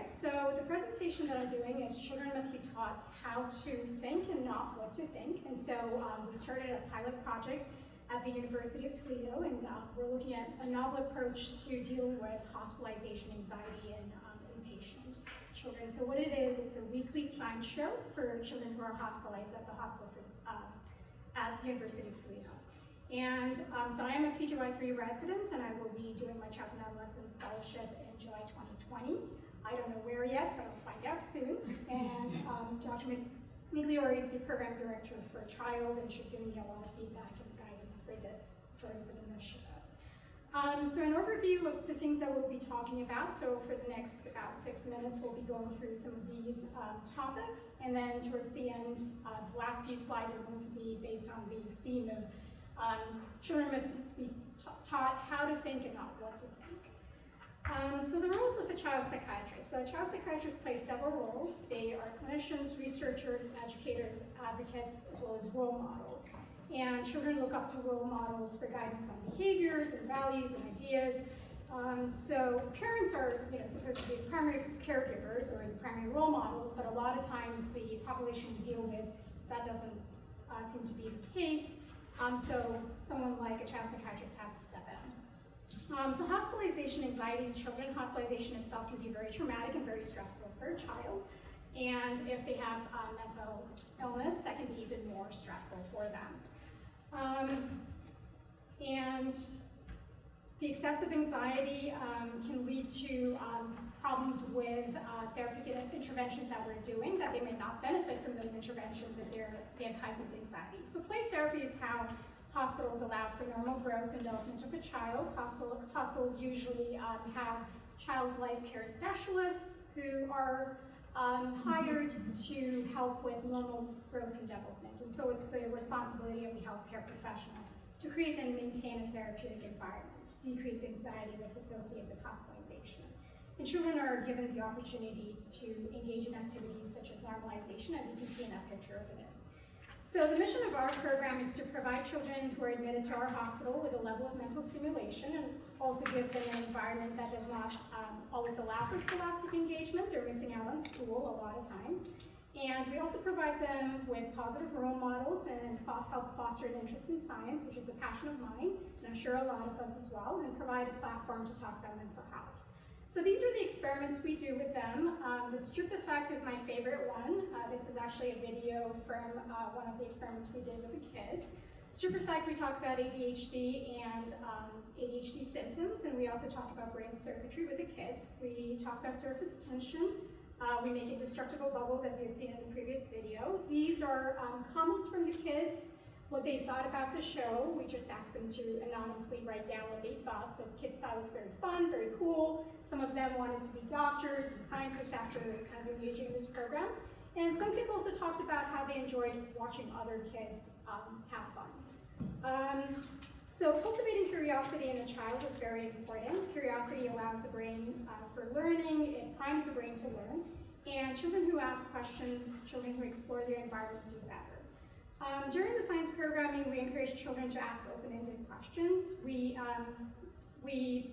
right, so the presentation that I'm doing is children must be taught how to think and not what to think. And so we started a pilot project at the University of Toledo, and we're looking at a novel approach to dealing with hospitalization anxiety in inpatient children. So what it is, it's a weekly science show for children who are hospitalized at the hospital at the University of Toledo. And so I am a PGY3 resident, and I will be doing my Child and Adolescent Fellowship in July 2020. I don't know where yet, but I'll find out soon. And Dr. Migliore is the program director for Child, and she's giving me a lot of feedback and guidance for this sort of initiative. So an overview of the things that we'll be talking about. So for the next about 6 minutes, we'll be going through some of these topics. And then towards the end, the last few slides are going to be based on the theme of children must be taught how to think and not what to think. So the roles of a child psychiatrist. So child psychiatrists play several roles. They are clinicians, researchers, educators, advocates, as well as role models. And children look up to role models for guidance on behaviors and values and ideas. So parents are supposed to be primary caregivers or the primary role models, but a lot of times the population we deal with, that doesn't seem to be the case. So someone like a child psychiatrist has to step in. So hospitalization anxiety in children, hospitalization itself can be very traumatic and very stressful for a child. And if they have mental illness, that can be even more stressful for them. And the excessive anxiety can lead to problems with therapeutic interventions that we're doing, that they may not benefit from those interventions if they have heightened anxiety. So play therapy is how hospitals allow for normal growth and development of a child. Hospitals usually have child life care specialists who are hired to help with normal growth and development. And so it's the responsibility of the healthcare professional to create and maintain a therapeutic environment, to decrease anxiety that's associated with hospitalization. And children are given the opportunity to engage in activities such as normalization, as you can see in that picture over there. So the mission of our program is to provide children who are admitted to our hospital with a level of mental stimulation and also give them an environment that does not always allow for scholastic engagement. They're missing out on school a lot of times. And we also provide them with positive role models and help foster an interest in science, which is a passion of mine, and I'm sure a lot of us as well, and provide a platform to talk about mental health. So these are the experiments we do with them. The strip effect is my favorite one. This is actually a video from one of the experiments we did with the kids. Strip effect, we talk about ADHD and ADHD symptoms, and we also talk about brain circuitry with the kids. We talk about surface tension. We make indestructible bubbles, as you had seen in the previous video. These are comments from the kids, what they thought about the show. We just asked them to anonymously write down what they thought. So kids thought it was very fun, very cool. Some of them wanted to be doctors and scientists after kind of engaging in this program. And some kids also talked about how they enjoyed watching other kids have fun. So cultivating curiosity in a child is very important. Curiosity allows the brain for learning, it primes the brain to learn, and children who ask questions, children who explore their environment do better. During the science programming, we encourage children to ask open-ended questions. We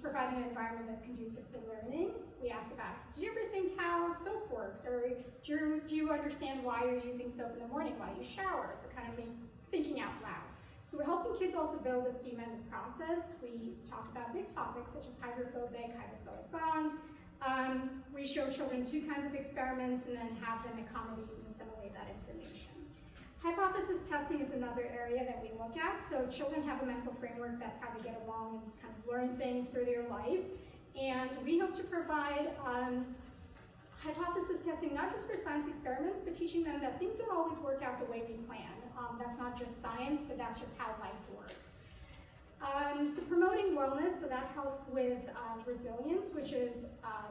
provide an environment that's conducive to learning. We ask about, do you ever think how soap works? Or do you understand why you're using soap in the morning, why you shower? So kind of thinking out loud. So we're helping kids also build a schematic process. We talk about big topics such as hydrophilic bonds. We show children 2 kinds of experiments and then have them accommodate and assimilate that information. Hypothesis testing is another area that we look at. So children have a mental framework, that's how they get along and kind of learn things through their life. And we hope to provide hypothesis testing, not just for science experiments, but teaching them that things don't always work out the way we plan. That's not just science, but that's just how life works. So promoting wellness, so that helps with resilience, which is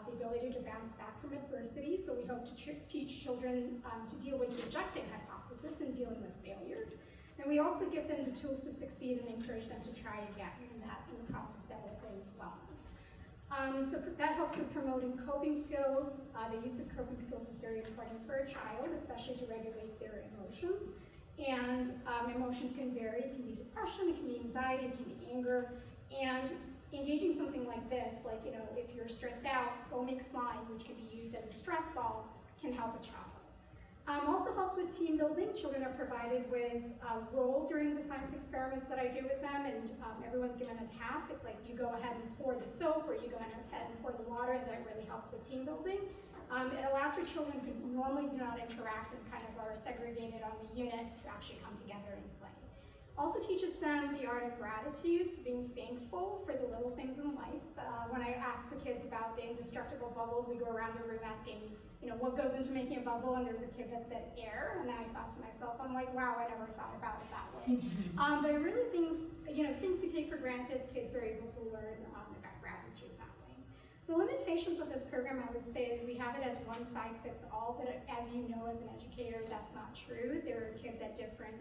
the ability to bounce back from adversity. So we hope to teach children to deal with rejecting hypothesis and dealing with failures. And we also give them the tools to succeed and encourage them to try again in the process developing wellness. So that helps with promoting coping skills. The use of coping skills is very important for a child, especially to regulate their emotions. And emotions can vary. It can be depression, it can be anxiety, it can be anger. And engaging some something like this, like, you know, if you're stressed out, go make slime, which can be used as a stress ball, can help a child. Also helps with team building. Children are provided with a role during the science experiments that I do with them, and everyone's given a task. It's like you go ahead and pour the soap, or you go ahead and pour the water. That really helps with team building. It allows for children who normally do not interact and kind of are segregated on the unit to actually come together and play. Also teaches them the art of gratitude, so being thankful for the little things in life. When I ask the kids about the indestructible bubbles, we go around the room asking, you know, what goes into making a bubble, and there's a kid that said air, and I thought to myself, I'm like, wow, I never thought about it that way. But really things, you know, things we take for granted, kids are able to learn about gratitude that way. The limitations of this program, I would say, is we have it as one size fits all, but as you know, as an educator, that's not true. There are kids at different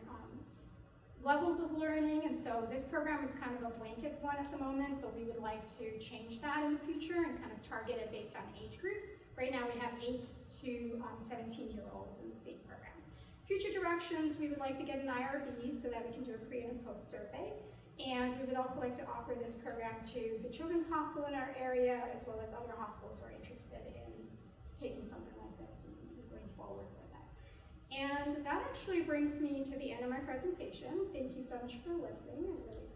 levels of learning, and so this program is kind of a blanket one at the moment, but we would like to change that in the future and kind of target it based on age groups. Right now we have 8 to 17-year-olds in the same program. Future directions, we would like to get an IRB so that we can do a pre and post survey, and we would also like to offer this program to the Children's Hospital in our area, as well as other hospitals who are interested in taking something like this and going forward with it. And that actually brings me to the end of my presentation. Thank you so much for listening. I really